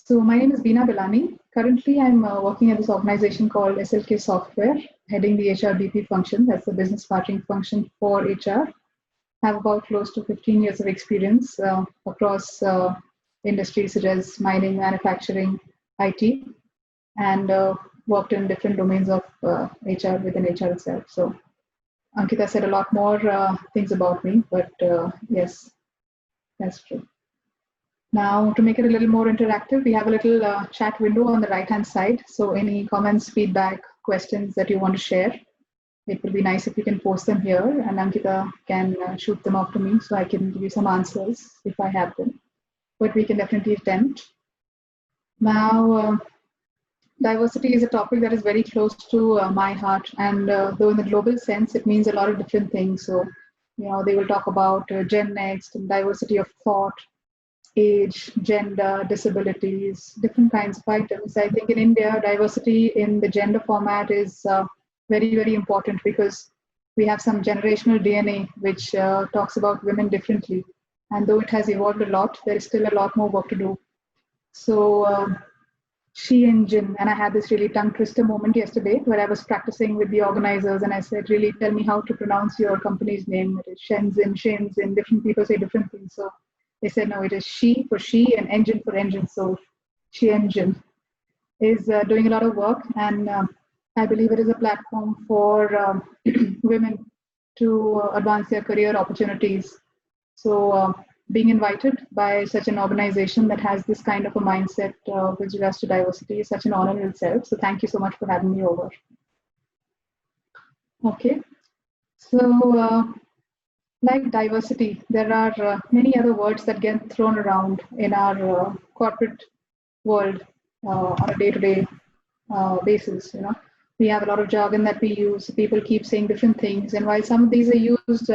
So my name is Bina Belani. Currently, I'm working at this organization called SLK Software, heading the HRBP function. That's the business partnering function for HR. I have about close to 15 years of experience across industries such as mining, manufacturing, IT, and worked in different domains of HR within HR itself. So Ankita said a lot more things about me, but yes, that's true. Now, to make it a little more interactive, we have a little chat window on the right-hand side. So any comments, feedback, questions that you want to share, it would be nice if you can post them here, and Ankita can shoot them off to me so I can give you some answers if I have them. But we can definitely attempt. Now, diversity is a topic that is very close to my heart, and though in the global sense, it means a lot of different things. So, they will talk about Gen Next and diversity of thought, age, gender, disabilities, different kinds of items. I think in India, diversity in the gender format is very, very important because we have some generational DNA which talks about women differently. And though it has evolved a lot, there is still a lot more work to do. So she and Jin, and I had this really tongue twister moment yesterday where I was practicing with the organizers and I said, really tell me how to pronounce your company's name. It is Shenzhen, Shenzhen, different people say different things. So they said, no, it is she for she and engine for engine. So she engine is doing a lot of work. And I believe it is a platform for women to advance their career opportunities. So being invited by such an organization that has this kind of a mindset with regards to diversity is such an honor in itself. So thank you so much for having me over. Okay. So like diversity, there are many other words that get thrown around in our corporate world on a day-to-day basis. We have a lot of jargon that we use. People keep saying different things, and while some of these are used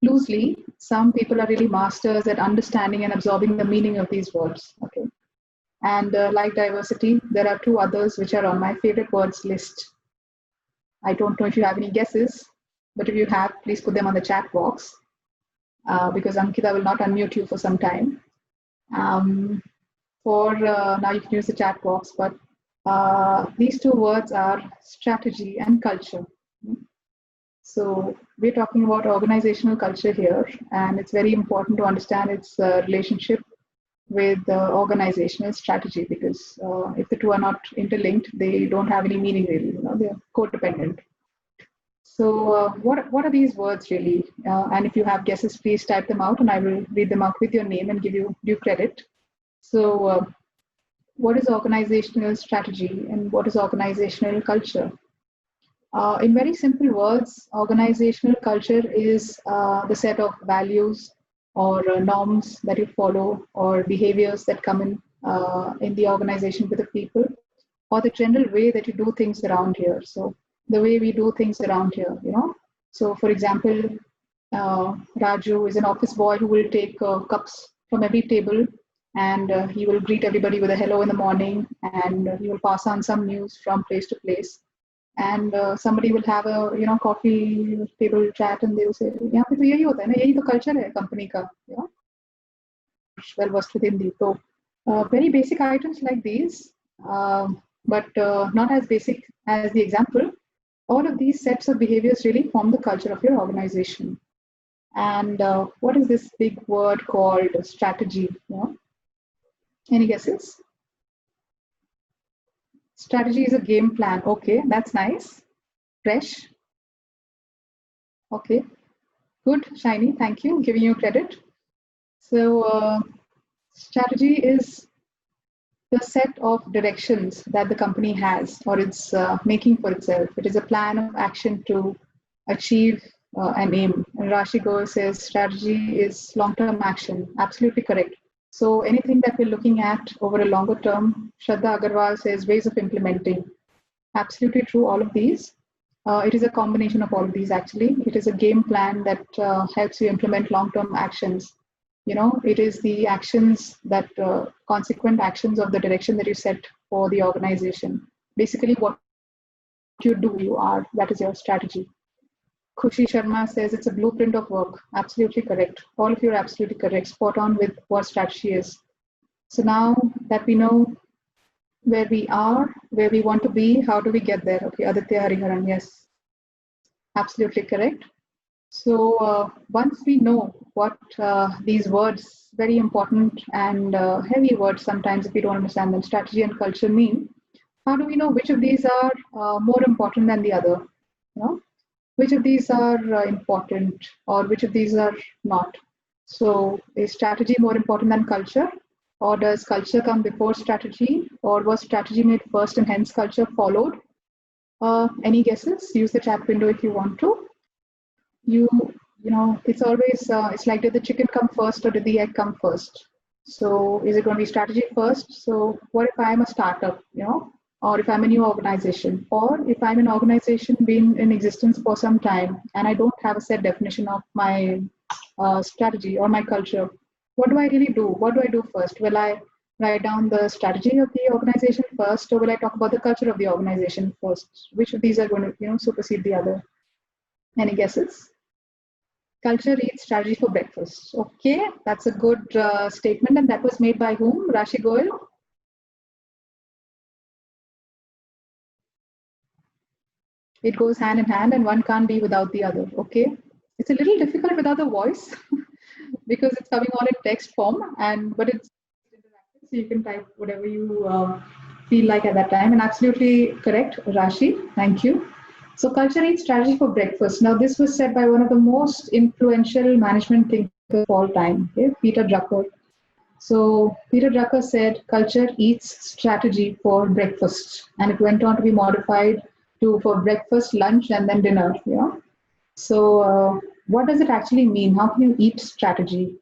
loosely, some people are really masters at understanding and absorbing the meaning of these words. Okay, and like diversity, there are two others which are on my favorite words list. I don't know if you have any guesses, but if you have, please put them on the chat box. Because Ankita will not unmute you for some time. Now you can use the chat box, but these two words are strategy and culture. So we're talking about organizational culture here, and it's very important to understand its relationship with organizational strategy, because if the two are not interlinked, they don't have any meaning really. They're codependent. So what are these words really? And if you have guesses, please type them out and I will read them out with your name and give you due credit. So what is organizational strategy and what is organizational culture? In very simple words, organizational culture is the set of values or norms that you follow or behaviors that come in the organization with the people, or the general way that you do things around here. So the way we do things around here, So for example, Raju is an office boy who will take cups from every table and he will greet everybody with a hello in the morning, and he will pass on some news from place to place. And somebody will have a coffee table chat and they will say, यहाँ पे तो यही होता है ना, यही तो culture है company का, well versed with Hindi. So very basic items like these, but not as basic as the example. All of these sets of behaviors really form the culture of your organization. And what is this big word called strategy? Any guesses? Strategy is a game plan. Okay, that's nice. Fresh. Okay, good, shiny. Thank you. Giving you credit. So strategy is the set of directions that the company has or it's making for itself. It is a plan of action to achieve an aim. And Rashi Goel says strategy is long-term action. Absolutely correct. So anything that we're looking at over a longer term, Shraddha Agarwal says ways of implementing. Absolutely true, all of these. It is a combination of all of these actually. It is a game plan that helps you implement long-term actions. It is the actions that consequent actions of the direction that you set for the organization. Basically, what you do, that is your strategy. Khushi Sharma says it's a blueprint of work. Absolutely correct. All of you are absolutely correct. Spot on with what strategy is. So now that we know where we are, where we want to be, how do we get there? Okay, Aditya Hariharan, yes, absolutely correct. So once we know what these words, very important and heavy words sometimes if we don't understand them, strategy and culture mean, how do we know which of these are more important than the other? You know, which of these are important or which of these are not? So is strategy more important than culture? Or does culture come before strategy? Or was strategy made first and hence culture followed? Any guesses? Use the chat window if you want to. you you know, it's always it's like, did the chicken come first or did the egg come first? So is it going to be strategy first? So what if I'm a startup, you know, or if I'm a new organization, or if I'm an organization been in existence for some time and I don't have a set definition of my strategy or my culture? What do I really do? What do I do first? Will I write down the strategy of the organization first, or will I talk about the culture of the organization first? Which of these are going to, you know, supersede the other? Any guesses? Culture eats strategy for breakfast. Okay, that's a good statement. And that was made by whom? Rashi Goel? It goes hand in hand and one can't be without the other. Okay. It's a little difficult without the voice because it's coming on in text form, and but it's interactive, so you can type whatever you feel like at that time. And absolutely correct, Rashi. Thank you. So culture eats strategy for breakfast. Now, this was said by one of the most influential management thinkers of all time, okay? Peter Drucker. So Peter Drucker said culture eats strategy for breakfast, and it went on to be modified to for breakfast, lunch, and then dinner. Yeah. So what does it actually mean? How can you eat strategy?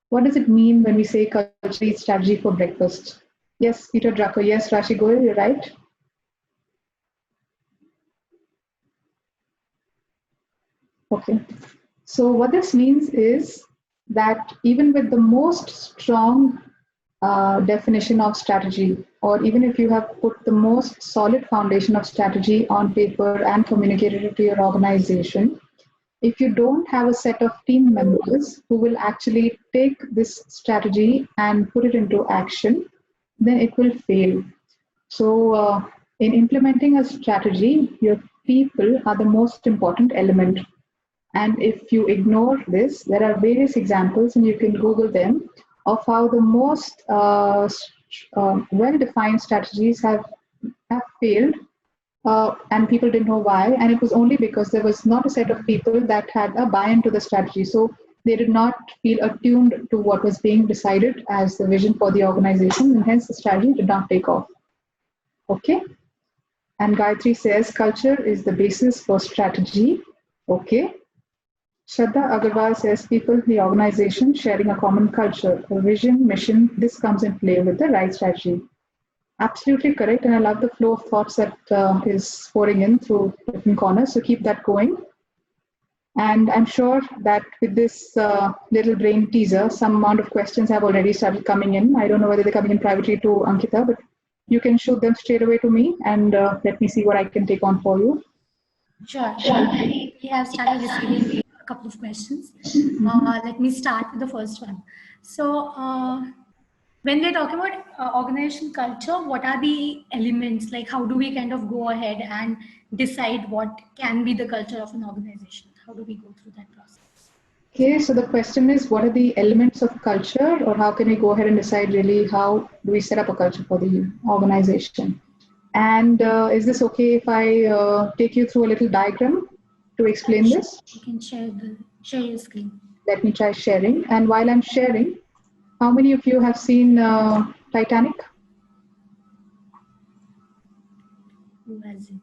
What does it mean when we say culture eats strategy for breakfast? Yes, Peter Drucker. Yes, Rashi Goel, you're right. Okay. So what this means is that even with the most strong definition of strategy, or even if you have put the most solid foundation of strategy on paper and communicated it to your organization, if you don't have a set of team members who will actually take this strategy and put it into action, then it will fail. So, in implementing a strategy, your people are the most important element. And if you ignore this, there are various examples, and you can Google them, of how the most well-defined strategies have failed, and people didn't know why. And it was only because there was not a set of people that had a buy-in to the strategy. So they did not feel attuned to what was being decided as the vision for the organization, and hence the strategy did not take off. Okay. And Gayatri says culture is the basis for strategy. Okay. Shraddha Agarwal says people in the organization sharing a common culture, a vision, mission, this comes in play with the right strategy. Absolutely correct. And I love the flow of thoughts that is pouring in through different corners. So keep that going. And I'm sure that with this little brain teaser, some amount of questions have already started coming in. I don't know whether they're coming in privately to Ankita, but you can shoot them straight away to me and let me see what I can take on for you. Sure. We have started receiving a couple of questions. Let me start with the first one. So, when we're talking about organization culture, what are the elements? Like, how do we kind of go ahead and decide what can be the culture of an organization? How do we go through that process? Okay, so the question is, what are the elements of culture, or how can we go ahead and decide really how do we set up a culture for the organization? And is this okay if I take you through a little diagram to explain this? You can share your screen. Let me try sharing. And while I'm sharing, how many of you have seen Titanic? Who hasn't?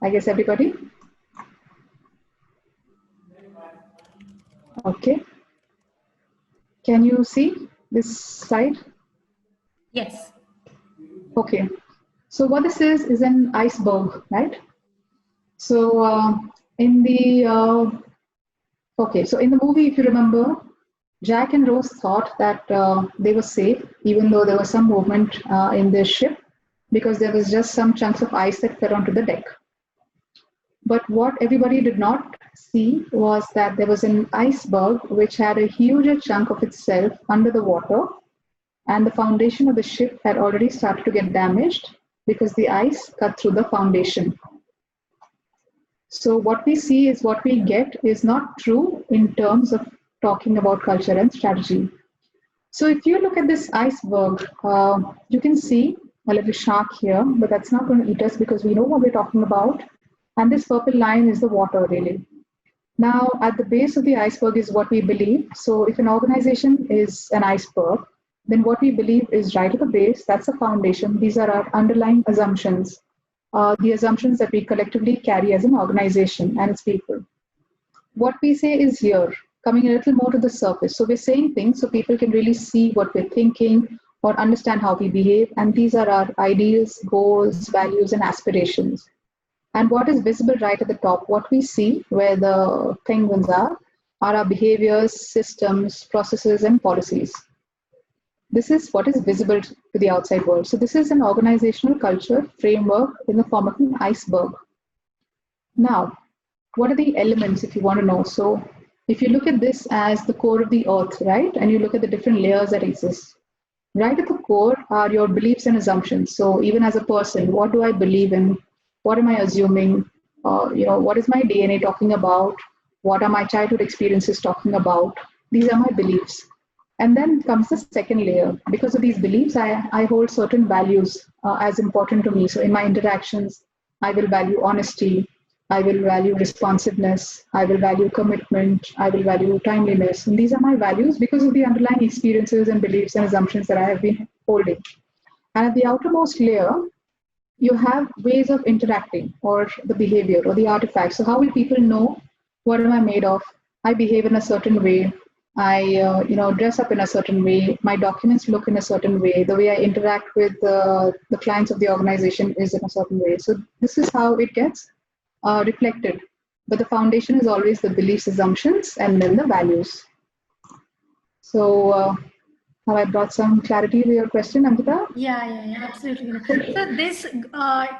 I guess everybody. Okay. Can you see this slide? Yes. Okay. So what this is an iceberg, right? So in the okay, so in the movie, if you remember, Jack and Rose thought that they were safe, even though there was some movement in their ship, because there was just some chunks of ice that fell onto the deck. But what everybody did not see was that there was an iceberg which had a huge chunk of itself under the water, and the foundation of the ship had already started to get damaged because the ice cut through the foundation. So what we see is what we get is not true in terms of talking about culture and strategy. So if you look at this iceberg, you can see a little shark here, but that's not going to eat us because we know what we're talking about. And this purple line is the water, really. Now, at the base of the iceberg is what we believe. So if an organization is an iceberg, then what we believe is right at the base, that's the foundation. These are our underlying assumptions, the assumptions that we collectively carry as an organization and its people. What we say is here, coming a little more to the surface. So we're saying things so people can really see what we're thinking or understand how we behave. And these are our ideals, goals, values, and aspirations. And what is visible right at the top, what we see where the penguins are our behaviors, systems, processes, and policies. This is what is visible to the outside world. So this is an organizational culture framework in the form of an iceberg. Now, what are the elements if you want to know? So if you look at this as the core of the earth, right? And you look at the different layers that exist. Right at the core are your beliefs and assumptions. So even as a person, what do I believe in? What am I assuming? What is my DNA talking about? What are my childhood experiences talking about? These are my beliefs. And then comes the second layer. Because of these beliefs, I hold certain values as important to me. So in my interactions, I will value honesty. I will value responsiveness. I will value commitment. I will value timeliness. And these are my values because of the underlying experiences and beliefs and assumptions that I have been holding. And at the outermost layer, you have ways of interacting or the behavior or the artifacts. So how will people know what am I made of? I behave in a certain way. I dress up in a certain way. My documents look in a certain way. The way I interact with the clients of the organization is in a certain way. So this is how it gets reflected. But the foundation is always the beliefs, assumptions, and then the values. So have I brought some clarity to your question, Ankita? Yeah, absolutely. So this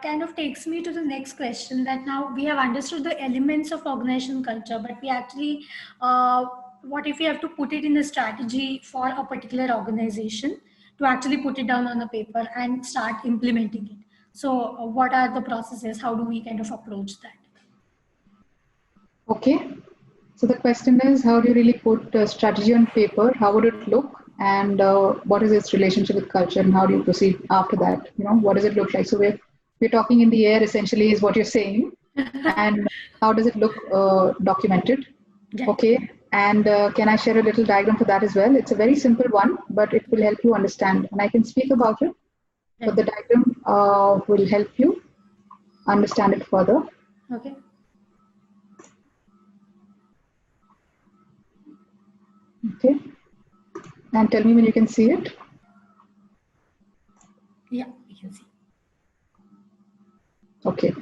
kind of takes me to the next question, that now we have understood the elements of organizational culture, but we actually, what if we have to put it in a strategy for a particular organization to actually put it down on a paper and start implementing it? So what are the processes? How do we kind of approach that? Okay. So the question is, how do you really put a strategy on paper? How would it look? And what is its relationship with culture, and how do you proceed after that? What does it look like? So we're talking in the air, essentially, is what you're saying. And how does it look documented? Yeah. Okay. And can I share a little diagram for that as well? It's a very simple one, but it will help you understand. And I can speak about it, but the diagram will help you understand it further. Okay. Okay. And tell me when you can see it. Yeah, we can see. Okay.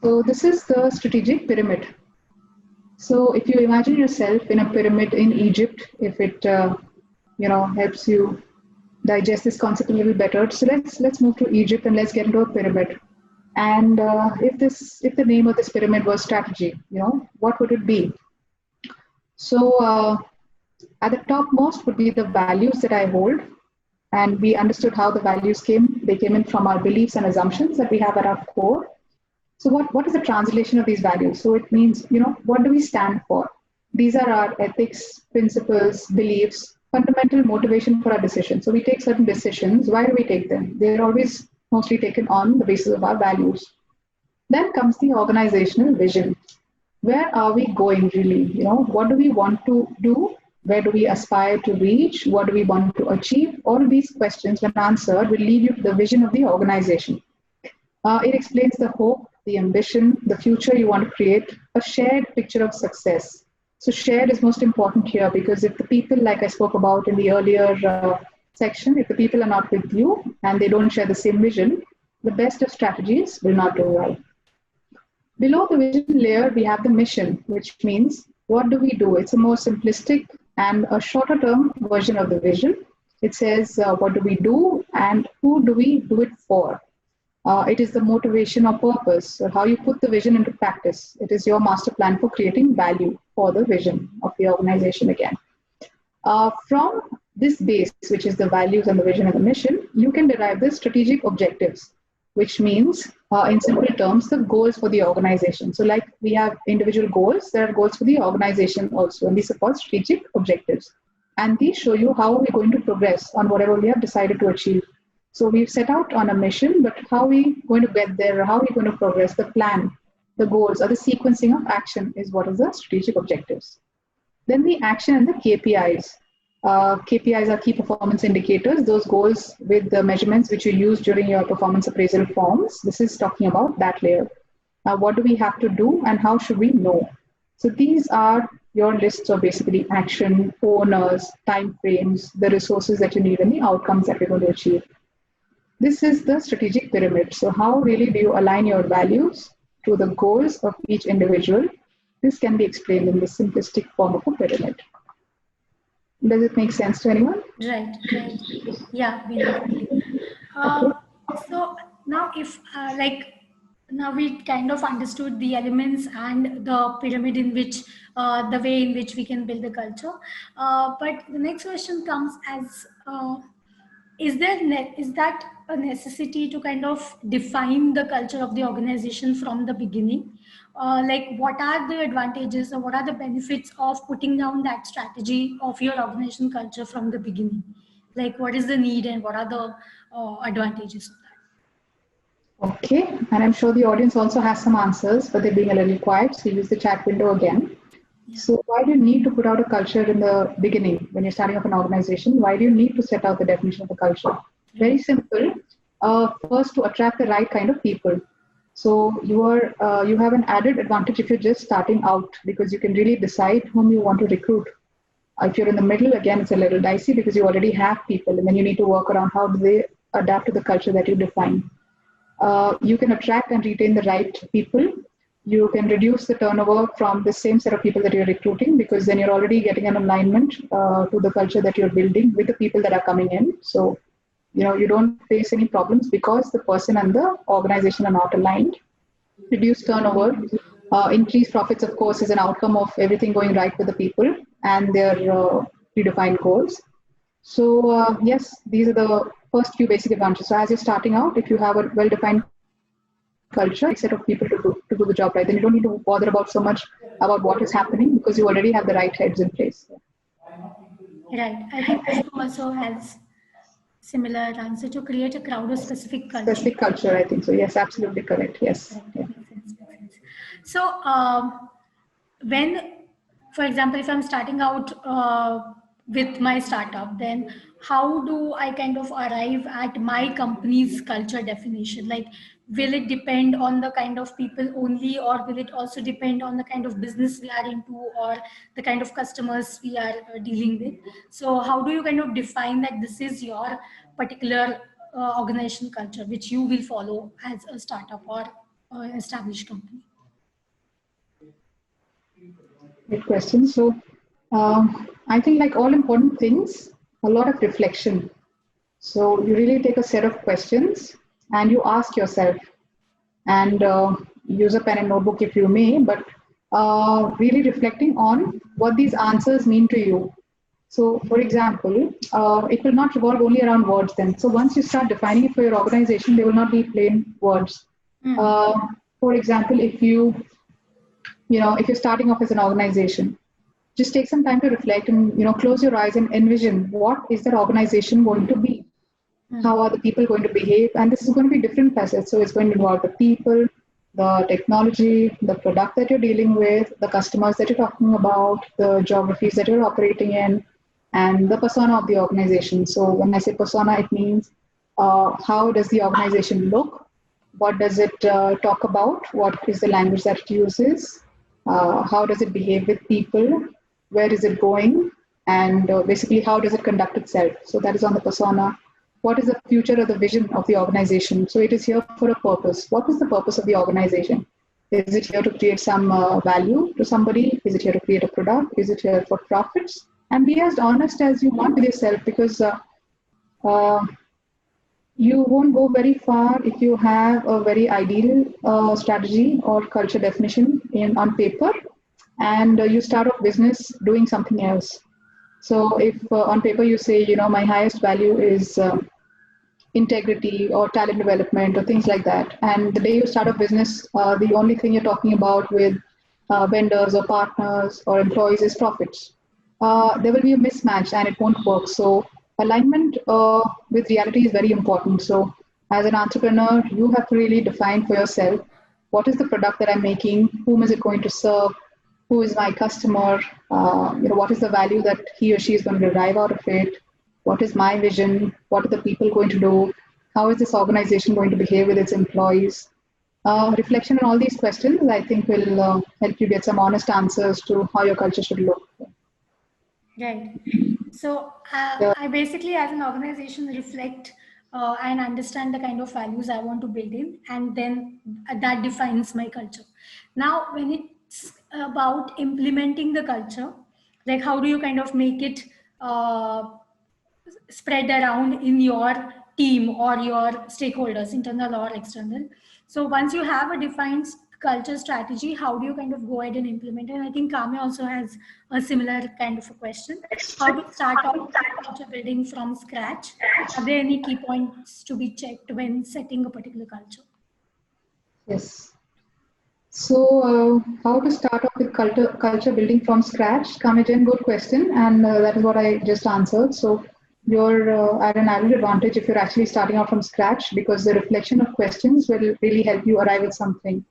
So this is the strategic pyramid. So if you imagine yourself in a pyramid in Egypt, if it helps you digest this concept a little better. So let's move to Egypt and let's get into a pyramid. And if the name of this pyramid was strategy, what would it be? So at the topmost would be the values that I hold. And we understood how the values came. They came in from our beliefs and assumptions that we have at our core. So what is the translation of these values? So it means, what do we stand for? These are our ethics, principles, beliefs, fundamental motivation for our decisions. So we take certain decisions. Why do we take them? They're always mostly taken on the basis of our values. Then comes the organizational vision. Where are we going really? What do we want to do? Where do we aspire to reach? What do we want to achieve? All of these questions, when answered, will lead you to the vision of the organization. It explains the hope, the ambition, the future you want to create, a shared picture of success. So shared is most important here, because if the people, like I spoke about in the earlier section, if the people are not with you and they don't share the same vision, the best of strategies will not do well. Below the vision layer, we have the mission, which means what do we do? It's a more simplistic and a shorter term version of the vision. It says what do we do and who do we do it for? It is the motivation or purpose, or how you put the vision into practice. It is your master plan for creating value for the vision of the organization again. From this base, which is the values and the vision and the mission, you can derive the strategic objectives, which means, in simple terms, the goals for the organization. So, like we have individual goals, there are goals for the organization also, and these are called strategic objectives. And these show you how we're going to progress on whatever we have decided to achieve. So, we've set out on a mission, but how are we going to get there, or how are we going to progress, the plan, the goals, or the sequencing of action is what is the strategic objectives. Then the action and the KPIs. KPIs are key performance indicators, those goals with the measurements which you use during your performance appraisal forms. This is talking about that layer. Now, what do we have to do and how should we know? So these are your lists of basically action, owners, time frames, the resources that you need, and the outcomes that we're going to achieve. This is the strategic pyramid. So how really do you align your values to the goals of each individual? This can be explained in the simplistic form of a pyramid. Does it make sense to anyone? Right. Yeah, Bina. So now if now we kind of understood the elements and the pyramid in which the way in which we can build the culture. But the next question comes as is that a necessity to kind of define the culture of the organization from the beginning? Like what are the advantages or what are the benefits of putting down that strategy of your organization culture from the beginning? Like what is the need and what are the advantages of that? Okay, and I'm sure the audience also has some answers, but they're being a little quiet, so use the chat window again. Yeah. So why do you need to put out a culture in the beginning when you're starting up an organization? Why do you need to set out the definition of the culture? Very simple. First, to attract the right kind of people. So you have an added advantage if you're just starting out because you can really decide whom you want to recruit. If you're in the middle, again, it's a little dicey because you already have people and then you need to work around how do they adapt to the culture that you define. You can attract and retain the right people. You can reduce the turnover from the same set of people that you're recruiting because then you're already getting an alignment to the culture that you're building with the people that are coming in. So, you don't face any problems because the person and the organization are not aligned. Reduce turnover. Increased profits, of course, is an outcome of everything going right with the people and their predefined goals. So, yes, these are the first few basic advantages. So as you're starting out, if you have a well-defined culture, a set of people to do the job right, then you don't need to bother about so much about what is happening because you already have the right heads in place. Right. I think this also has similar answer to create a crowd of specific culture. Specific culture, I think so. Yes, absolutely correct. Yes. Right. Yeah. Makes sense. So when, for example, if I'm starting out with my startup, then how do I kind of arrive at my company's culture definition? Like, will it depend on the kind of people only, or will it also depend on the kind of business we are into or the kind of customers we are dealing with? So how do you kind of define that this is your particular organizational culture, which you will follow as a startup or an established company? Good question. So I think like all important things, a lot of reflection. So you really take a set of questions and you ask yourself and use a pen and notebook if you may, but really reflecting on what these answers mean to you. So for example, it will not revolve only around words then. So once you start defining it for your organization, they will not be plain words. For example, if you're starting off as an organization, just take some time to reflect and close your eyes and envision what is that organization going to be. How are the people going to behave? And this is going to be different facets. So it's going to involve the people, the technology, the product that you're dealing with, the customers that you're talking about, the geographies that you're operating in, and the persona of the organization. So when I say persona, it means how does the organization look? What does it talk about? What is the language that it uses? How does it behave with people? Where is it going? And basically, how does it conduct itself? So that is on the persona. What is the future or the vision of the organization? So it is here for a purpose. What is the purpose of the organization? Is it here to create some value to somebody? Is it here to create a product? Is it here for profits? And be as honest as you want with yourself because, you won't go very far if you have a very ideal strategy or culture definition on paper, and you start off business doing something else. So if on paper you say, my highest value is integrity or talent development or things like that. And the day you start a business, the only thing you're talking about with vendors or partners or employees is profits. There will be a mismatch and it won't work. So alignment with reality is very important. So as an entrepreneur, you have to really define for yourself what is the product that I'm making, whom is it going to serve, who is my customer, what is the value that he or she is going to derive out of it, what is my vision, what are the people going to do, how is this organization going to behave with its employees. Reflection on all these questions, I think, will help you get some honest answers to how your culture should look. Right. So I basically, as an organization, reflect and understand the kind of values I want to build in, and then that defines my culture. Now, when it's about implementing the culture, like how do you kind of make it spread around in your team or your stakeholders, internal or external? So once you have a defined culture strategy, how do you kind of go ahead and implement it? And I think Kame also has a similar kind of a question. How to start off culture building from scratch? Are there any key points to be checked when setting a particular culture? Yes. So, how to start off with culture building from scratch? Kamajan, good question, and that is what I just answered. So, you're at an added advantage if you're actually starting out from scratch, because the reflection of questions will really help you arrive at something.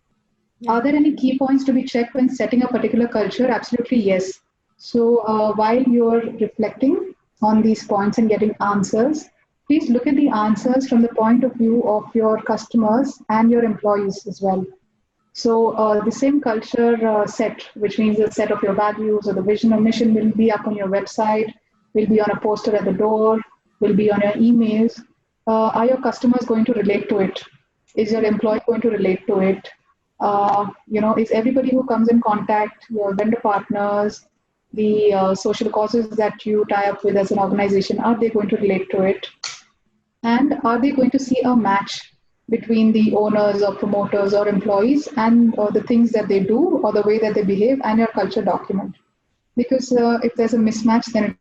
Yeah. Are there any key points to be checked when setting a particular culture? Absolutely, yes. So, while you're reflecting on these points and getting answers, please look at the answers from the point of view of your customers and your employees as well. So the same culture set, which means the set of your values or the vision or mission, will be up on your website, will be on a poster at the door, will be on your emails. Are your customers going to relate to it? Is your employee going to relate to it? Is everybody who comes in contact, your vendor partners, the social causes that you tie up with as an organization, are they going to relate to it? And are they going to see a match between the owners or promoters or employees and the things that they do or the way that they behave and your culture document? Because if there's a mismatch, then it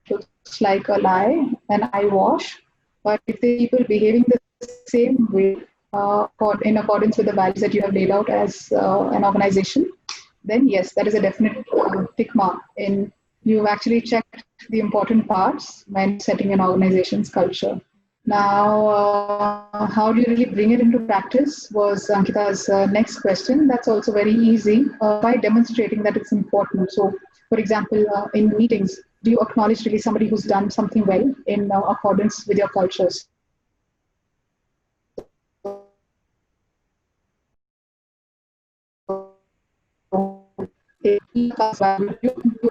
looks like a lie, an eyewash. But if the people behaving the same way in accordance with the values that you have laid out as an organization, then yes, that is a definite tick mark in you've actually checked the important parts when setting an organization's culture. Now, how do you really bring it into practice was Ankita's next question. That's also very easy by demonstrating that it's important. So, for example, in meetings, do you acknowledge really somebody who's done something well in accordance with your cultures?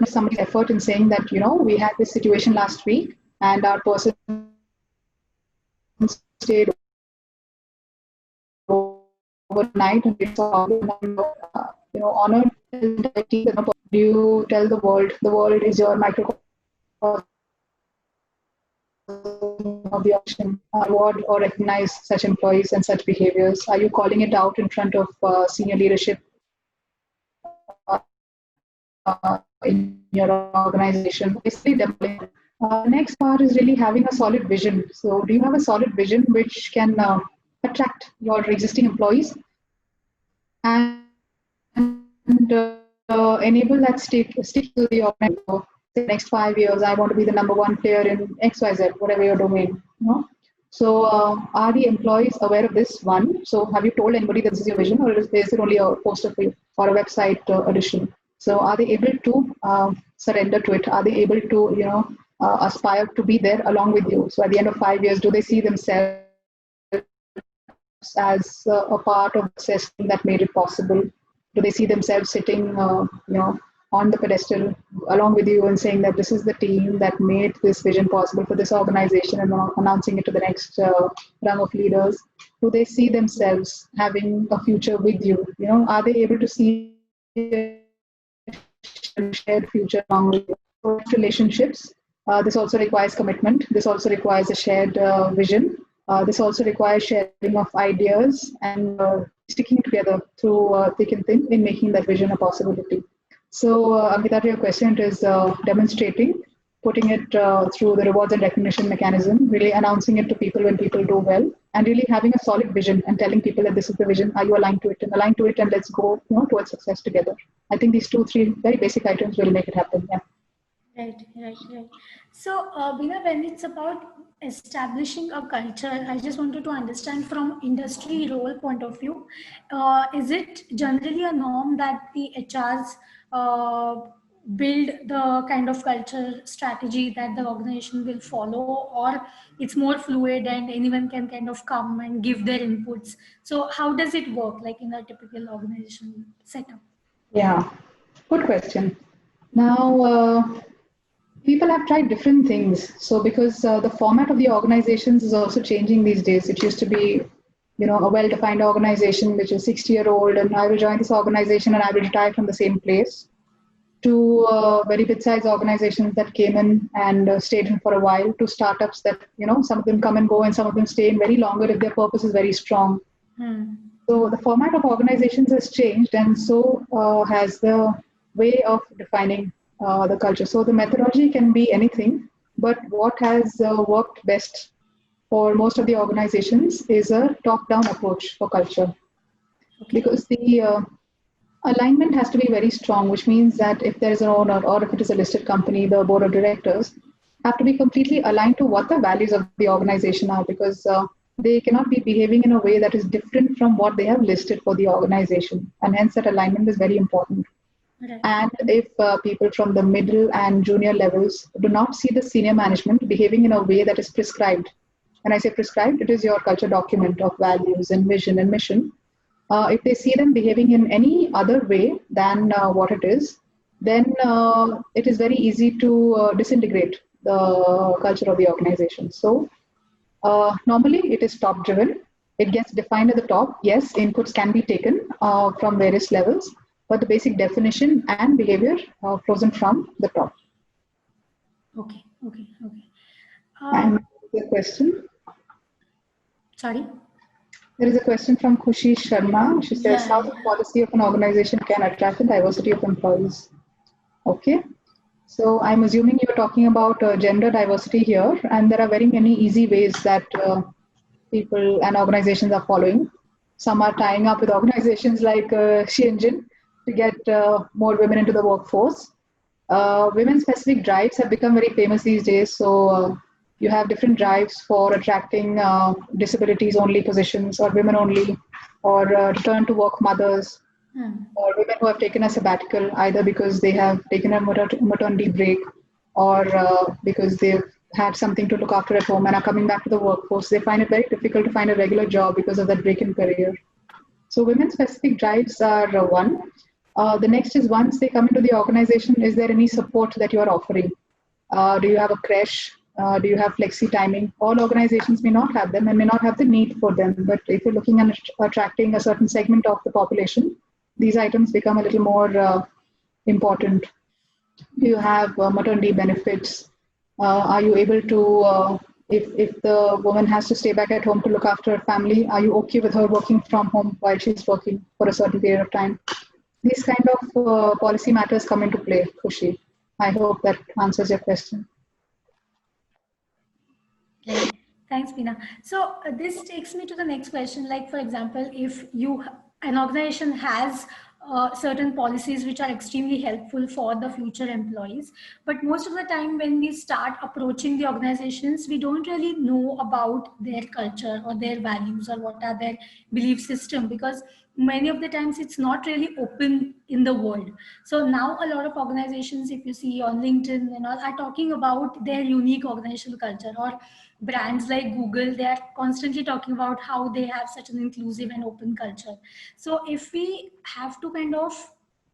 Somebody's effort in saying that, we had this situation last week and our person stayed overnight and it's honored. Do you tell the world is your microcosm of the ocean, reward or recognize such employees and such behaviors? Are you calling it out in front of senior leadership in your organization? Next part is really having a solid vision. So, do you have a solid vision which can attract your existing employees and enable that stick to the organization? The next 5 years, I want to be the number one player in XYZ, whatever your domain. So, are the employees aware of this one? So, have you told anybody that this is your vision, or is it only a poster for you or a website addition? So, are they able to surrender to it? Are they able to, aspire to be there along with you? So, at the end of 5 years, do they see themselves as a part of the system that made it possible? Do they see themselves sitting, on the pedestal along with you and saying that this is the team that made this vision possible for this organization and announcing it to the next rung of leaders? Do they see themselves having a future with you? Are they able to see a shared future along with you? Relationships This also requires commitment. This also requires a shared vision. This also requires sharing of ideas and sticking together through thick and thin in making that vision a possibility. So, Ankita, to your question, it is demonstrating, putting it through the rewards and recognition mechanism, really announcing it to people when people do well, and really having a solid vision and telling people that this is the vision. Are you aligned to it? And aligned to it, and let's go, towards success together. I think these 2-3 very basic items will make it happen. Yeah. Right. So, Bina, when it's about establishing a culture, I just wanted to understand from industry role point of view, is it generally a norm that the HRs build the kind of culture strategy that the organization will follow, or it's more fluid and anyone can kind of come and give their inputs? So how does it work, like in a typical organization setup? Yeah, good question. Now, people have tried different things. So, because the format of the organizations is also changing these days. It used to be, a well-defined organization which is 60-year-old, and I will join this organization and I will retire from the same place. To very big-sized organizations that came in and stayed in for a while. To startups that some of them come and go, and some of them stay in very longer if their purpose is very strong. So the format of organizations has changed, and so has the way of defining the culture. So the methodology can be anything, but what has worked best for most of the organizations is a top-down approach for culture. Okay. Because the alignment has to be very strong, which means that if there is an owner or if it is a listed company, the board of directors have to be completely aligned to what the values of the organization are, because they cannot be behaving in a way that is different from what they have listed for the organization. And hence that alignment is very important. Right. And if people from the middle and junior levels do not see the senior management behaving in a way that is prescribed, when I say prescribed, it is your culture document of values and vision and mission. If they see them behaving in any other way than what it is, then it is very easy to disintegrate the culture of the organization. So normally it is top driven. It gets defined at the top. Yes, inputs can be taken from various levels, but the basic definition and behavior flows in from the top. Okay. And the question? Sorry? There is a question from Khushi Sharma. She says, how the policy of an organization can attract the diversity of employees? Okay. So I'm assuming you're talking about gender diversity here, and there are very many easy ways that people and organizations are following. Some are tying up with organizations like Shenzhen to get more women into the workforce. Women-specific drives have become very famous these days. So you have different drives for attracting disabilities-only positions, or women-only, or return-to-work mothers, or women who have taken a sabbatical, either because they have taken a maternity break, or because they've had something to look after at home and are coming back to the workforce. They find it very difficult to find a regular job because of that break in career. So women-specific drives are one. The next is, once they come into the organization, is there any support that you are offering? Do you have a creche? Do you have flexi timing? All organizations may not have them and may not have the need for them. But if you're looking at attracting a certain segment of the population, these items become a little more important. Do you have maternity benefits? Are you able to, if the woman has to stay back at home to look after her family, are you okay with her working from home while she's working for a certain period of time? These kind of policy matters come into play, Khushi. I hope that answers your question. Right. Thanks, Bina. So this takes me to the next question. Like, for example, if an organization has certain policies which are extremely helpful for the future employees, but most of the time when we start approaching the organizations, we don't really know about their culture or their values or what are their belief system, because many of the times it's not really open in the world. So now a lot of organizations, if you see on LinkedIn and all, are talking about their unique organizational culture, or brands like Google, they are constantly talking about how they have such an inclusive and open culture. So if we have to kind of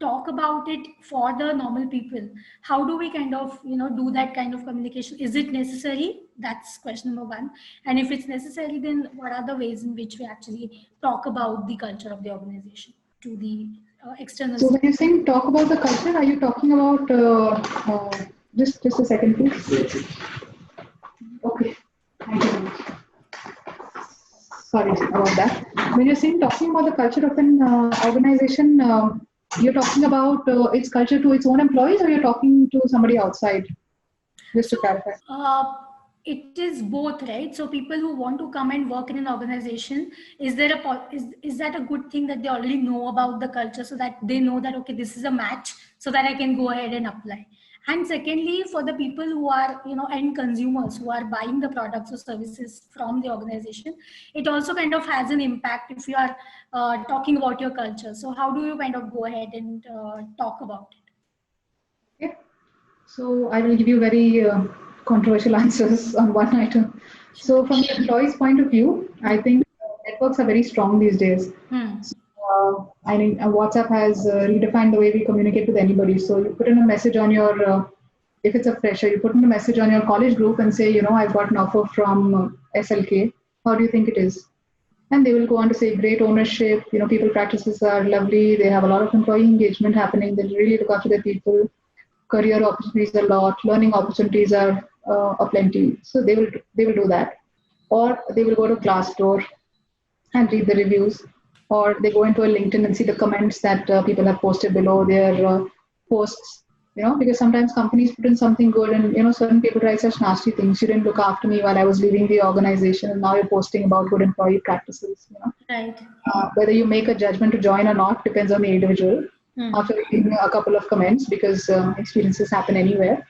talk about it for the normal people, how do we kind of do that kind of communication? Is it necessary? That's question number one. And if it's necessary, then what are the ways in which we actually talk about the culture of the organization to the external? So when you're saying talk about the culture, are you talking about Just a second, please. Okay. Thank you very much. Sorry about that. When you're saying talking about the culture of an organization, you're talking about its culture to its own employees, or you're talking to somebody outside? Just to So clarify. it is both, right? So people who want to come and work in an organization, is there is that a good thing that they already know about the culture, so that they know that, okay, this is a match, so that I can go ahead and apply? And secondly, for the people who are, end consumers who are buying the products or services from the organization, it also kind of has an impact if you are talking about your culture. So how do you kind of go ahead and talk about it? Okay. So I will give you very controversial answers on one item. Sure. So from the employee's point of view, I think networks are very strong these days. So, I mean, WhatsApp has redefined the way we communicate with anybody. So you put in a message on your, if it's a fresher, you put in a message on your college group and say, I've got an offer from SLK. How do you think it is? And they will go on to say great ownership, people practices are lovely. They have a lot of employee engagement happening. They really look after their people. Career opportunities a lot, learning opportunities are aplenty. So they will do that, or they will go to Glassdoor and read the reviews, or they go into a LinkedIn and see the comments that people have posted below their posts. Because sometimes companies put in something good, and certain people write such nasty things. You didn't look after me while I was leaving the organization, and now you're posting about good employee practices. Right. Whether you make a judgment to join or not depends on the individual. After reading a couple of comments, because experiences happen anywhere.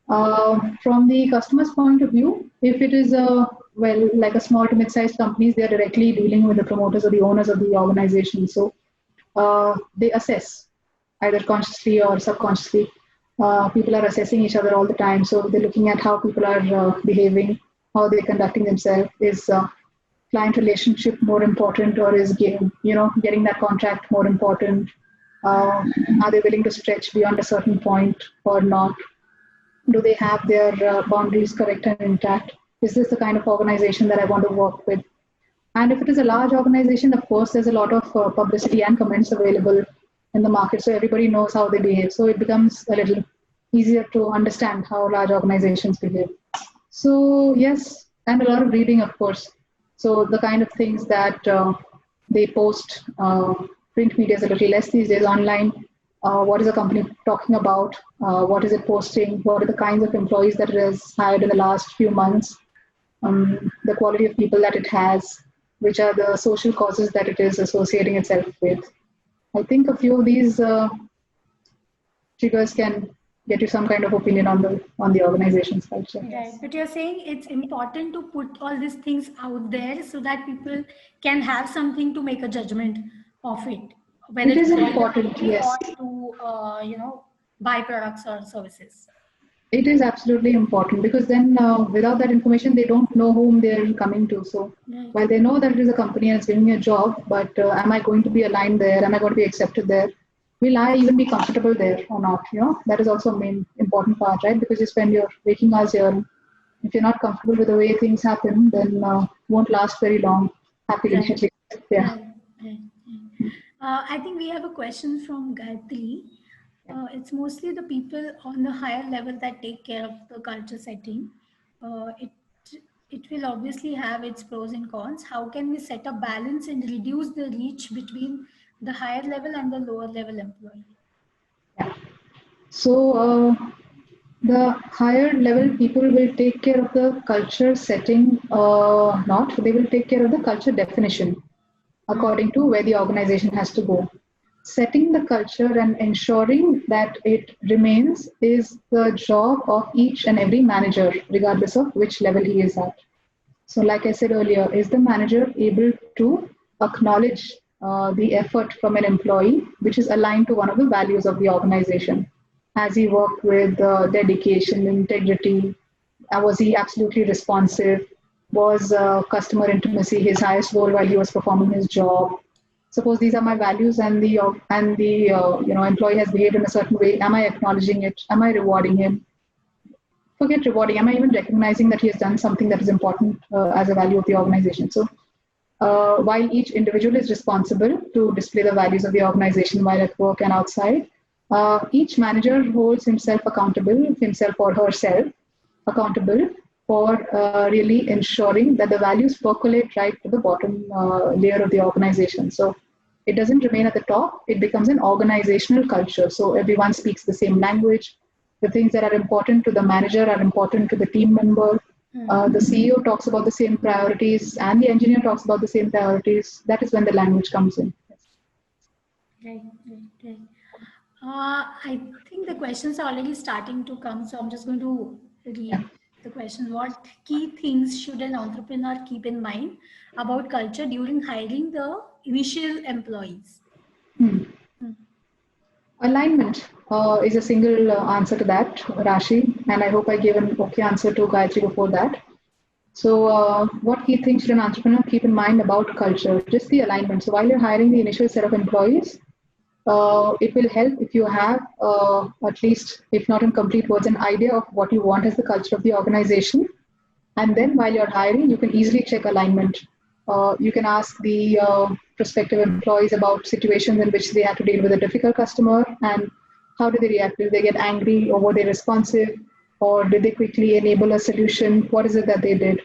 From the customer's point of view, if it is like a small to mid-sized companies, they are directly dealing with the promoters or the owners of the organization. So they assess either consciously or subconsciously. People are assessing each other all the time. So they're looking at how people are behaving, how they're conducting themselves. Is client relationship more important, or is getting that contract more important? Are they willing to stretch beyond a certain point or not? Do they have their boundaries correct and intact? Is this the kind of organization that I want to work with? And if it is a large organization, of course, there's a lot of publicity and comments available in the market, so everybody knows how they behave. So it becomes a little easier to understand how large organizations behave. So yes, and a lot of reading, of course. So the kind of things that they post, print media is a little less these days. Online, what is the company talking about? What is it posting? What are the kinds of employees that it has hired in the last few months? The quality of people that it has, which are the social causes that it is associating itself with. I think a few of these triggers can get you some kind of opinion on the organization's culture. Right, but you're saying it's important to put all these things out there so that people can have something to make a judgment of it, whether It is it's important, yes. or to buy products or services. It is absolutely important, because then without that information, they don't know whom they're coming to. So while they know that it is a company and it's giving me a job, but am I going to be aligned there? Am I going to be accepted there? Will I even be comfortable there or not? That is also a main important part, right? Because you spend your waking hours here. If you're not comfortable with the way things happen, then won't last very long. Happily, at least. Yeah. Right. I think we have a question from Gayatri. It's mostly the people on the higher level that take care of the culture setting. It will obviously have its pros and cons. How can we set a balance and reduce the reach between the higher level and the lower level employee? Yeah. So the higher level people will take care of the culture setting, not. They will take care of the culture definition according to where the organization has to go. Setting the culture and ensuring that it remains is the job of each and every manager, regardless of which level he is at. So, like I said earlier, is the manager able to acknowledge the effort from an employee which is aligned to one of the values of the organization? Has he worked with dedication, integrity? Was he absolutely responsive? Was customer intimacy his highest goal while he was performing his job? Suppose these are my values, and the employee has behaved in a certain way. Am I acknowledging it? Am I rewarding him? Forget rewarding. Am I even recognizing that he has done something that is important as a value of the organization? So while each individual is responsible to display the values of the organization while at work and outside, Each manager holds himself or herself accountable for really ensuring that the values percolate right to the bottom layer of the organization. So it doesn't remain at the top, it becomes an organizational culture. So everyone speaks the same language. The things that are important to the manager are important to the team member. The CEO talks about the same priorities and the engineer talks about the same priorities. That is when the language comes in. Right, right, right. I think the questions are already starting to come, so I'm just going to Yeah. read the question. What key things should an entrepreneur keep in mind about culture during hiring the initial employees? Hmm. Alignment is a single answer to that, Rashi, and I hope I gave an okay answer to Gayatri before that. So, what key things should an entrepreneur keep in mind about culture? Just the alignment. So, while you're hiring the initial set of employees, it will help if you have, at least, if not in complete words, an idea of what you want as the culture of the organization. And then while you're hiring, you can easily check alignment. You can ask the prospective employees about situations in which they had to deal with a difficult customer and how did they react? Did they get angry or were they responsive? Or did they quickly enable a solution? What is it that they did?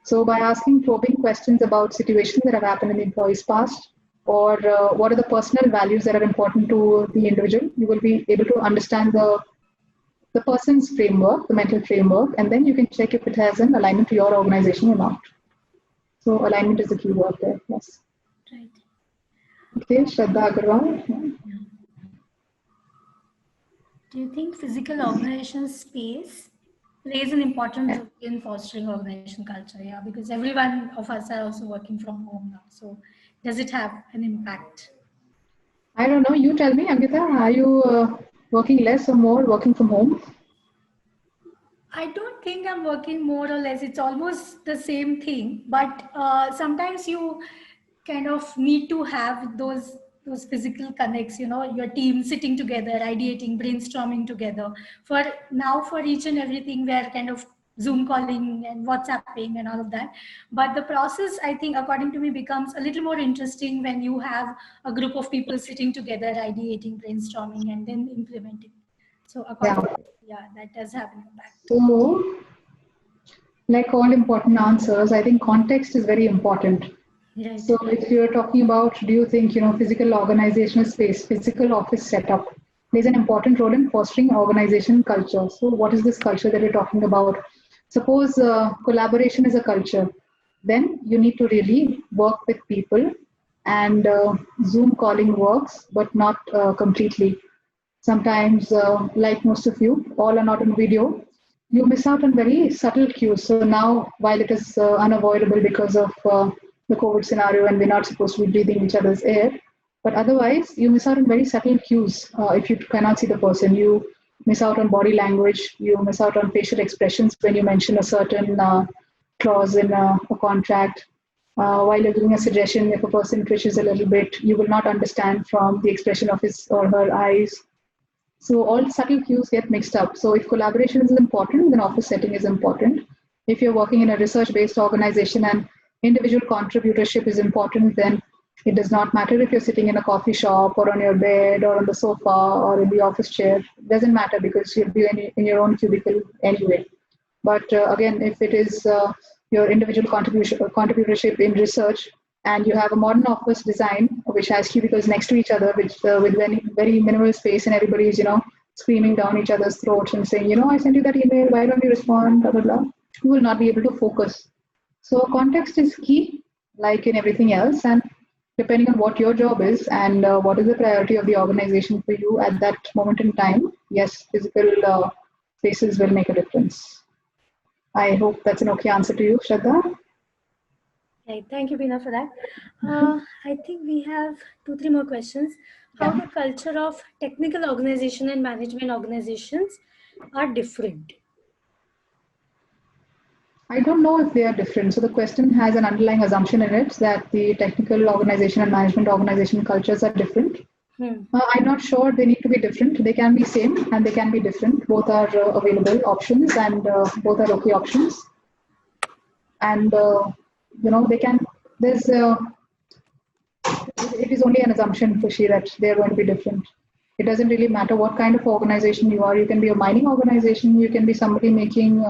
So by asking probing questions about situations that have happened in the employee's past, or what are the personal values that are important to the individual, you will be able to understand the person's framework, the mental framework, and then you can check if it has an alignment to your organization or not. So alignment is the key word there. Yes. Right. Okay, Shraddha Agarwal. Do you think physical organization space plays an important Yeah. role in fostering organization culture? Yeah, because everyone of us are also working from home now. So does it have an impact? I don't know. You tell me, Ankita, are you working less or more working from home? I don't think I'm working more or less. It's almost the same thing, but sometimes you kind of need to have those physical connects. You know, your team sitting together, ideating, brainstorming together. For now, for each and everything, we are kind of Zoom calling and WhatsApping and all of that. But the process, I think, according to me, becomes a little more interesting when you have a group of people sitting together, ideating, brainstorming, and then implementing. So according, Yeah. yeah, that does have an impact. So, like all important answers, I think context is very important. Right. So if you're talking about, do you think, physical organizational space, physical office setup plays an important role in fostering organization culture. So what is this culture that you're talking about? Suppose collaboration is a culture, then you need to really work with people and Zoom calling works, but not completely. Sometimes, like most of you, all are not on video. You miss out on very subtle cues. So now, while it is unavoidable because of the COVID scenario and we're not supposed to be breathing each other's air, but otherwise, you miss out on very subtle cues. If you cannot see the person, you miss out on body language, you miss out on facial expressions when you mention a certain clause in a contract. While you're giving a suggestion, if a person twitches a little bit, you will not understand from the expression of his or her eyes. So all subtle cues get mixed up. So if collaboration is important, then office setting is important. If you're working in a research-based organization and individual contributorship is important, then it does not matter if you're sitting in a coffee shop or on your bed or on the sofa or in the office chair. It doesn't matter because you'll be in your own cubicle anyway. But again, if it is your individual contributorship in research, and you have a modern office design which has cubicles next to each other, which with very minimal space, and everybody is screaming down each other's throats and saying, I sent you that email. Why don't you respond? Blah blah blah. You will not be able to focus. So context is key, like in everything else, and depending on what your job is and what is the priority of the organization for you at that moment in time, yes, physical spaces will make a difference. I hope that's an okay answer to you, Shraddha. Right. Thank you, Bina, for that. I think we have 2-3 more questions. How Yeah. the culture of technical organization and management organizations are different? I don't know if they are different. So the question has an underlying assumption in it that the technical organization and management organization cultures are different. I'm not sure they need to be different. They can be same and they can be different. Both are available options and both are okay options. And they can. There's it is only an assumption, Kushi, that they are going to be different. It doesn't really matter what kind of organization you are. You can be a mining organization, you can be somebody making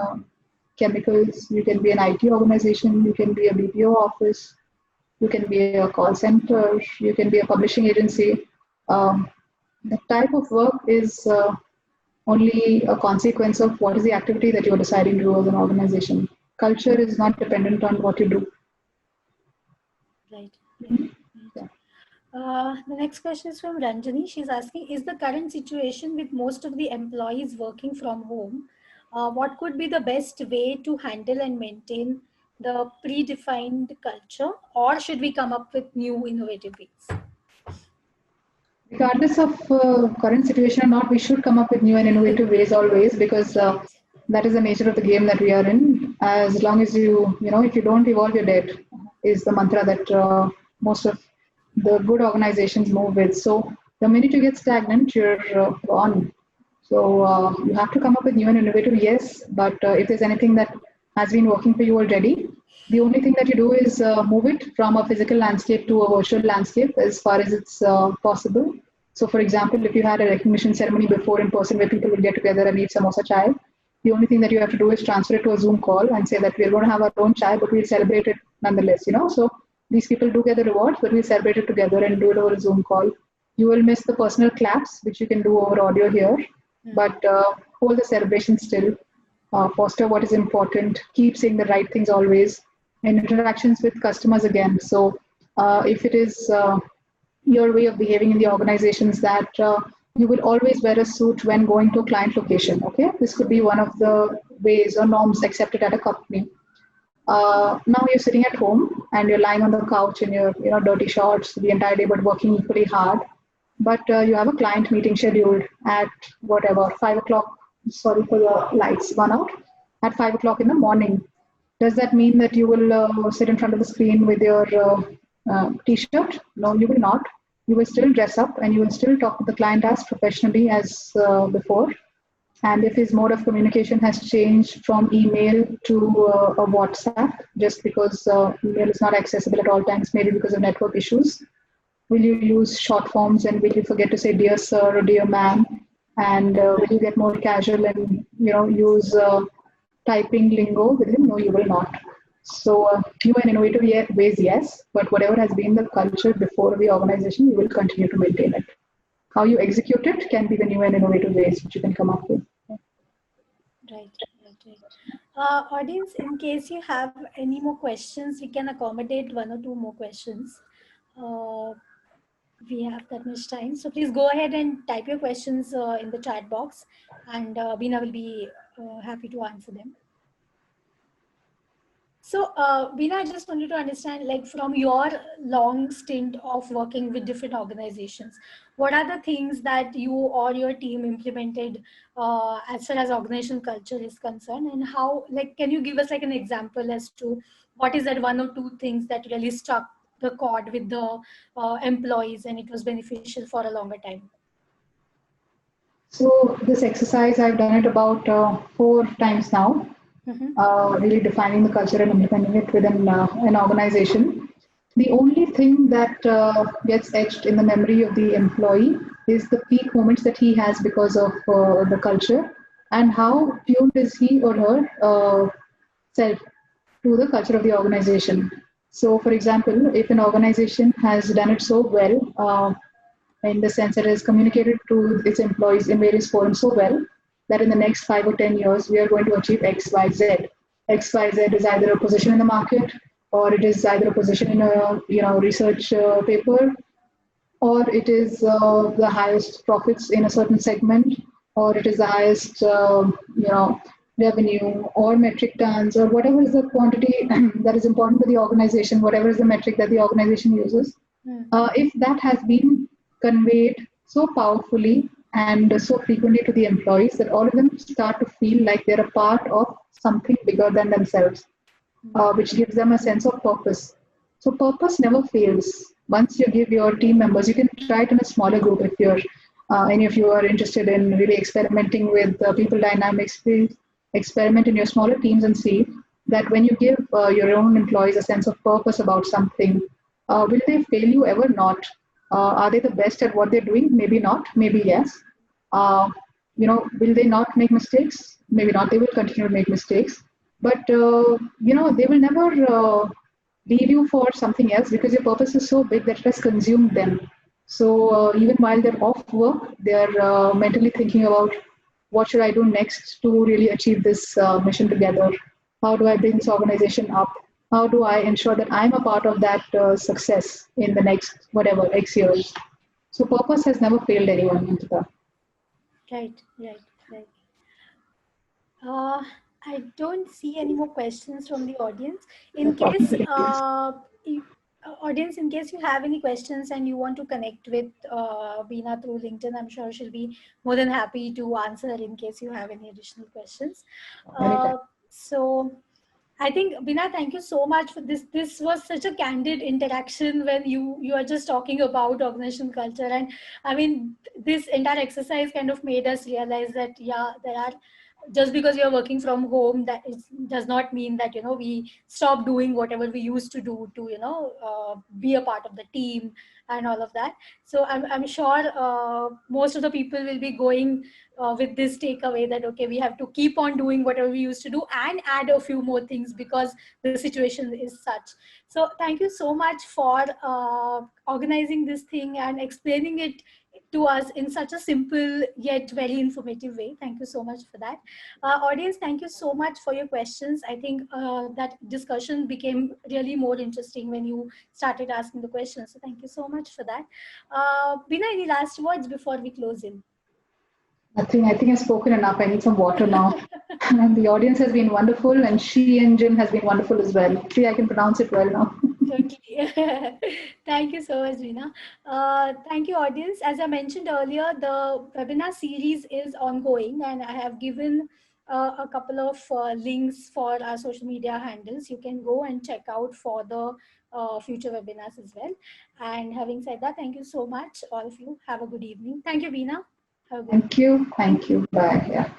chemicals, you can be an IT organization, you can be a BPO office, you can be a call center, you can be a publishing agency. Um, the type of work is only a consequence of what is the activity that you're deciding to do as an organization. Culture is not dependent on what you do. Right. Yeah. The next question is from Ranjani. She's asking, is the current situation with most of the employees working from home, what could be the best way to handle and maintain the predefined culture, or should we come up with new innovative ways? Regardless of current situation or not, we should come up with new and innovative ways always, because that is the nature of the game that we are in. As long as if you don't evolve, you're dead, is the mantra that most of the good organizations move with. So the minute you get stagnant, you're gone. So you have to come up with new and innovative, yes. But if there's anything that has been working for you already, the only thing that you do is move it from a physical landscape to a virtual landscape as far as it's possible. So, for example, if you had a recognition ceremony before in person where people would get together and eat samosa chai, the only thing that you have to do is transfer it to a Zoom call and say that we're going to have our own chai, but we'll celebrate it nonetheless. So these people do get the rewards, but we'll celebrate it together and do it over a Zoom call. You will miss the personal claps, which you can do over audio here, but hold the celebration still. Foster what is important, keep saying the right things always, and interactions with customers again. So if it is your way of behaving in the organizations that you will always wear a suit when going to a client location, okay? This could be one of the ways or norms accepted at a company. Now you're sitting at home and you're lying on the couch in your dirty shorts the entire day, but working equally hard. But you have a client meeting scheduled at whatever 5 o'clock. Sorry for the lights gone out. At 5 o'clock in the morning. Does that mean that you will sit in front of the screen with your t-shirt? No, you will not. You will still dress up and you will still talk to the client as professionally as before. And if his mode of communication has changed from email to a WhatsApp, just because email is not accessible at all times, maybe because of network issues, will you use short forms and will you forget to say dear sir or dear ma'am? And will you get more casual and use typing lingo with him? No, you will not. So new and innovative ways, yes, but whatever has been the culture before the organization, you will continue to maintain it. How you execute it can be the new and innovative ways which you can come up with. Right. Audience, in case you have any more questions, we can accommodate one or two more questions. We have that much time. So please go ahead and type your questions in the chat box, and Bina will be happy to answer them. So, Bina, I just wanted to understand, like from your long stint of working with different organizations, what are the things that you or your team implemented as far as organizational culture is concerned, and how, like, can you give us like an example as to what is that one or two things that really struck the chord with the employees and it was beneficial for a longer time? So this exercise, I've done it about 4 times now. Really defining the culture and implementing it within an organization. The only thing that gets etched in the memory of the employee is the peak moments that he has because of the culture and how tuned is he or her self to the culture of the organization. So, for example, if an organization has done it so well, in the sense that it has communicated to its employees in various forums so well, that in the next 5 or 10 years, we are going to achieve X, Y, Z. X, Y, Z is either a position in the market, or it is either a position in a research paper, or it is the highest profits in a certain segment, or it is the highest revenue or metric tons, or whatever is the quantity that is important to the organization, whatever is the metric that the organization uses. If that has been conveyed so powerfully and so frequently to the employees that all of them start to feel like they're a part of something bigger than themselves, which gives them a sense of purpose. So purpose never fails. Once you give your team members, you can try it in a smaller group if you're any of you are interested in really experimenting with people dynamics. Please experiment in your smaller teams and see that when you give your own employees a sense of purpose about something, will they fail you ever? Not. Are they the best at what they're doing? Maybe not. Maybe yes. Uh, will they not make mistakes? Maybe not. They will continue to make mistakes. But, they will never leave you for something else because your purpose is so big that it has consumed them. So even while they're off work, they're mentally thinking about what should I do next to really achieve this mission together? How do I bring this organization up? How do I ensure that I'm a part of that success in the next whatever X years? So purpose has never failed anyone, Ankita. Right, right, right. Uh, I don't see any more questions from the audience. In case, audience, in case you have any questions and you want to connect with Bina through LinkedIn, I'm sure she'll be more than happy to answer in case you have any additional questions. So I think, Bina, thank you so much for this. This was such a candid interaction when you are just talking about organizational culture. And I mean, this entire exercise kind of made us realize that, yeah, there are, just because you're working from home, that it does not mean that, we stop doing whatever we used to do to, be a part of the team and all of that. So I'm sure most of the people will be going with this takeaway that, okay, we have to keep on doing whatever we used to do and add a few more things because the situation is such. So thank you so much for organizing this thing and explaining it to us in such a simple yet very informative way. Thank you so much for that. Audience, thank you so much for your questions. I think that discussion became really more interesting when you started asking the questions. So thank you so much for that. Bina, any last words before we close in? Nothing. I think I've spoken enough. I need some water now. And the audience has been wonderful, and she and Jim has been wonderful as well. See, I can pronounce it well now. Totally. Thank you so much, Bina. Thank you, audience. As I mentioned earlier, the webinar series is ongoing, and I have given a couple of links for our social media handles. You can go and check out for the future webinars as well. And having said that, thank you so much, all of you. Have a good evening. Thank you, Bina. Have a good Thank you. Thank you. Bye. Yeah.